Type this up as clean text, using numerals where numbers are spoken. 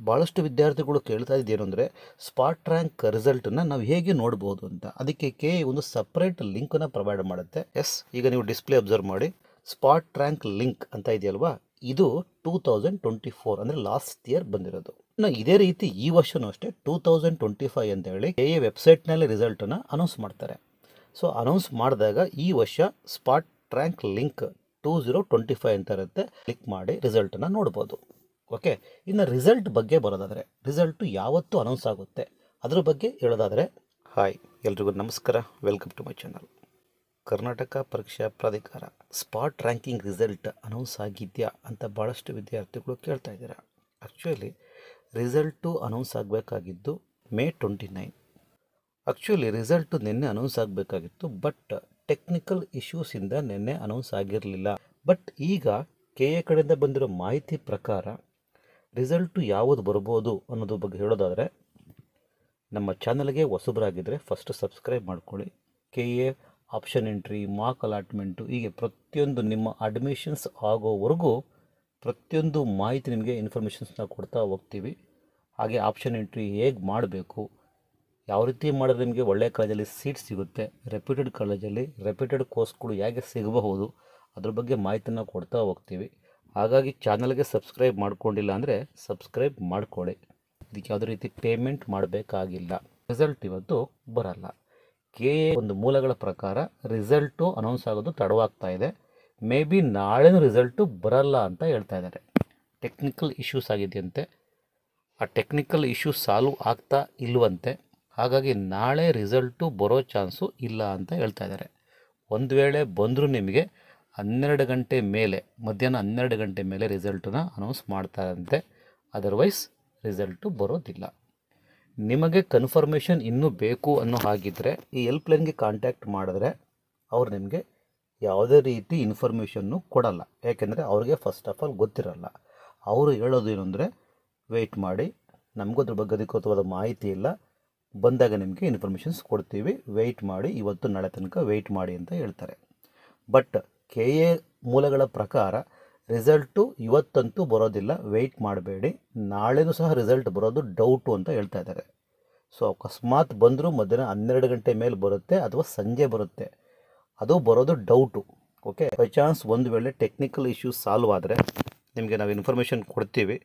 ಭಾಳಷ್ಟು ವಿದ್ಯಾರ್ಥಿಗಳು ಕೇಳ್ತಾ ಇದ್ದೇನು ಅಂದರೆ ಸ್ಪಾಟ್ ರ್ಯಾಂಕ್ ರಿಸಲ್ಟನ್ನು ನಾವು ಹೇಗೆ ನೋಡ್ಬೋದು ಅಂತ. ಅದಕ್ಕೆ ಕೆ ಒಂದು ಸಪ್ರೇಟ್ ಲಿಂಕನ್ನು ಪ್ರೊವೈಡ್ ಮಾಡುತ್ತೆ. ಈಗ ನೀವು ಡಿಸ್ಪ್ಲೇ ಅಬ್ಸರ್ವ್ ಮಾಡಿ, ಸ್ಪಾಟ್ ರ್ಯಾಂಕ್ ಲಿಂಕ್ ಅಂತ ಇದೆಯಲ್ವಾ, ಇದು 2024 ಅಂದರೆ ಲಾಸ್ಟ್ ಇಯರ್ ಬಂದಿರೋದು. ಇನ್ನು ಇದೇ ರೀತಿ ಈ ವರ್ಷನೂ ಅಷ್ಟೇ 2025 ಅಂತ ಹೇಳಿ ಕೆ ಎ ವೆಬ್ಸೈಟ್ನಲ್ಲಿ ರಿಸಲ್ಟನ್ನು ಅನೌನ್ಸ್ ಮಾಡ್ತಾರೆ. ಸೊ ಅನೌನ್ಸ್ ಮಾಡಿದಾಗ ಈ ವರ್ಷ ಸ್ಪಾಟ್ ರ್ಯಾಂಕ್ ಲಿಂಕ್ 2025 ಅಂತ ಇರುತ್ತೆ. ಕ್ಲಿಕ್ ಮಾಡಿ ರಿಸಲ್ಟನ್ನು ನೋಡ್ಬೋದು. ಓಕೆ, ಇನ್ನು ರಿಸಲ್ಟ್ ಬಗ್ಗೆ ಬರೋದಾದರೆ, ರಿಸಲ್ಟು ಯಾವತ್ತು ಅನೌನ್ಸ್ ಆಗುತ್ತೆ ಅದ್ರ ಬಗ್ಗೆ ಹೇಳೋದಾದರೆ, ಹಾಯ್ ಎಲ್ರಿಗೂ ನಮಸ್ಕಾರ, welcome to my channel. Karnataka ಪರೀಕ್ಷಾ ಪ್ರಾಧಿಕಾರ ಸ್ಪಾಟ್ ರ್ಯಾಂಕಿಂಗ್ ರಿಸಲ್ಟ್ ಅನೌನ್ಸ್ ಆಗಿದೆಯಾ ಅಂತ ಭಾಳಷ್ಟು ವಿದ್ಯಾರ್ಥಿಗಳು ಕೇಳ್ತಾ ಇದ್ದೀರಾ. ಆ್ಯಕ್ಚುಲಿ ರಿಸಲ್ಟು ಅನೌನ್ಸ್ ಆಗಬೇಕಾಗಿದ್ದು ಮೇ 29. ಆ್ಯಕ್ಚುಲಿ ರಿಸಲ್ಟು ನಿನ್ನೆ ಅನೌನ್ಸ್ ಆಗಬೇಕಾಗಿತ್ತು, ಬಟ್ ಟೆಕ್ನಿಕಲ್ ಇಶ್ಯೂಸಿಂದ ನಿನ್ನೆ ಅನೌನ್ಸ್ ಆಗಿರಲಿಲ್ಲ. ಬಟ್ ಈಗ ಕೆ ಎ ಕಡೆಯಿಂದ ಬಂದಿರೋ ಮಾಹಿತಿ ಪ್ರಕಾರ ರಿಸಲ್ಟು ಯಾವುದು ಬರ್ಬೋದು ಅನ್ನೋದ್ರ ಬಗ್ಗೆ ಹೇಳೋದಾದರೆ, ನಮ್ಮ ಚಾನಲ್ಗೆ ಹೊಸಬರಾಗಿದ್ದರೆ ಫಸ್ಟ್ ಸಬ್ಸ್ಕ್ರೈಬ್ ಮಾಡ್ಕೊಳ್ಳಿ. K A option entry, mark allotment, ಹೀಗೆ ಪ್ರತಿಯೊಂದು ನಿಮ್ಮ ಅಡ್ಮಿಷನ್ಸ್ ಆಗೋವರೆಗೂ ಪ್ರತಿಯೊಂದು ಮಾಹಿತಿ ನಿಮಗೆ ಇನ್ಫಾರ್ಮೇಷನ್ಸ್ನ ಕೊಡ್ತಾ ಹೋಗ್ತೀವಿ. ಹಾಗೆ ಆಪ್ಷನ್ ಎಂಟ್ರಿ ಹೇಗೆ ಮಾಡಬೇಕು, ಯಾವ ರೀತಿ ಮಾಡಿದ್ರೆ ನಿಮಗೆ ಒಳ್ಳೆಯ ಕಾಲೇಜಲ್ಲಿ ಸೀಟ್ ಸಿಗುತ್ತೆ, ರೆಪ್ಯೂಟೆಡ್ ಕಾಲೇಜಲ್ಲಿ ರೆಪ್ಯೂಟೆಡ್ ಕೋರ್ಸ್ಗಳು ಹೇಗೆ ಸಿಗಬಹುದು, ಅದ್ರ ಬಗ್ಗೆ ಮಾಹಿತಿನ ಕೊಡ್ತಾ ಹೋಗ್ತೀವಿ. ಹಾಗಾಗಿ ಚಾನಲ್ಗೆ ಸಬ್ಸ್ಕ್ರೈಬ್ ಮಾಡ್ಕೊಂಡಿಲ್ಲ ಅಂದರೆ ಸಬ್ಸ್ಕ್ರೈಬ್ ಮಾಡ್ಕೊಳ್ಳಿ. ಇದಕ್ಕೆ ಯಾವುದೇ ರೀತಿ ಪೇಮೆಂಟ್ ಮಾಡಬೇಕಾಗಿಲ್ಲ. ರಿಸಲ್ಟ್ ಇವತ್ತು ಬರಲ್ಲ. ಕೆ ಎ ಒಂದು ಮೂಲಗಳ ಪ್ರಕಾರ ರಿಸಲ್ಟು ಅನೌನ್ಸ್ ಆಗೋದು ತಡವಾಗ್ತಾ ಇದೆ. ಮೇ ಬಿ ನಾಳೆನೂ ರಿಸಲ್ಟು ಬರಲ್ಲ ಅಂತ ಹೇಳ್ತಾ ಇದ್ದಾರೆ. ಟೆಕ್ನಿಕಲ್ ಇಶ್ಯೂಸ್ ಆಗಿದೆಯಂತೆ. ಆ ಟೆಕ್ನಿಕಲ್ ಇಶ್ಯೂಸ್ ಸಾಲ್ವ್ ಆಗ್ತಾ ಇಲ್ವಂತೆ. ಹಾಗಾಗಿ ನಾಳೆ ರಿಸಲ್ಟು ಬರೋ ಚಾನ್ಸು ಇಲ್ಲ ಅಂತ ಹೇಳ್ತಾ ಇದ್ದಾರೆ. ಒಂದು ವೇಳೆ ಬಂದರೂ ನಿಮಗೆ 12 ಗಂಟೆ ಮೇಲೆ, ಮಧ್ಯಾಹ್ನ 12 ಗಂಟೆ ಮೇಲೆ ರಿಸಲ್ಟನ್ನ ಅನೌನ್ಸ್ ಮಾಡ್ತಾರಂತೆ. ಅದರ್ವೈಸ್ ರಿಸಲ್ಟು ಬರೋದಿಲ್ಲ. ನಿಮಗೆ ಕನ್ಫರ್ಮೇಷನ್ ಇನ್ನೂ ಬೇಕು ಅನ್ನೋ ಹಾಗಿದ್ದರೆ ಈ ಹೆಲ್ಪ್ಲೈನ್ಗೆ ಕಾಂಟ್ಯಾಕ್ಟ್ ಮಾಡಿದ್ರೆ ಅವ್ರು ನಿಮಗೆ ಯಾವುದೇ ರೀತಿ ಇನ್ಫಾರ್ಮೇಷನ್ನು ಕೊಡಲ್ಲ. ಯಾಕೆಂದರೆ ಅವ್ರಿಗೆ ಫಸ್ಟ್ ಆಫ್ ಆಲ್ ಗೊತ್ತಿರಲ್ಲ. ಅವರು ಹೇಳೋದು ಏನು ಅಂದರೆ, ವೆಯ್ಟ್ ಮಾಡಿ, ನಮಗೂ ಅದ್ರ ಬಗ್ಗೆ ಅಧಿಕೃತವಾದ ಮಾಹಿತಿ ಇಲ್ಲ, ಬಂದಾಗ ನಿಮಗೆ ಇನ್ಫಾರ್ಮೇಷನ್ಸ್ ಕೊಡ್ತೀವಿ, ವೆಯ್ಟ್ ಮಾಡಿ, ಇವತ್ತು ನಾಳೆ ತನಕ ವೆಯ್ಟ್ ಮಾಡಿ ಅಂತ ಹೇಳ್ತಾರೆ. ಬಟ್ ಕೆ ಎ ಮೂಲಗಳ ಪ್ರಕಾರ ರಿಸಲ್ಟು ಇವತ್ತಂತೂ ಬರೋದಿಲ್ಲ, ವೆಯ್ಟ್ ಮಾಡಬೇಡಿ, ನಾಳೆನೂ ಸಹ ರಿಸಲ್ಟ್ ಬರೋದು ಡೌಟು ಅಂತ ಹೇಳ್ತಾ ಇದ್ದಾರೆ. ಸೊ ಅಕಸ್ಮಾತ್ ಬಂದರೂ ಮಧ್ಯಾಹ್ನ 12 ಗಂಟೆ ಮೇಲೆ ಬರುತ್ತೆ ಅಥವಾ ಸಂಜೆ ಬರುತ್ತೆ, ಅದು ಬರೋದು ಡೌಟು. ಓಕೆ, ಬೈ ಚಾನ್ಸ್ ಒಂದು ವೇಳೆ ಟೆಕ್ನಿಕಲ್ ಇಶ್ಯೂಸ್ ಸಾಲ್ವ್ ಆದರೆ ನಿಮಗೆ ನಾವು ಇನ್ಫಾರ್ಮೇಷನ್ ಕೊಡ್ತೀವಿ.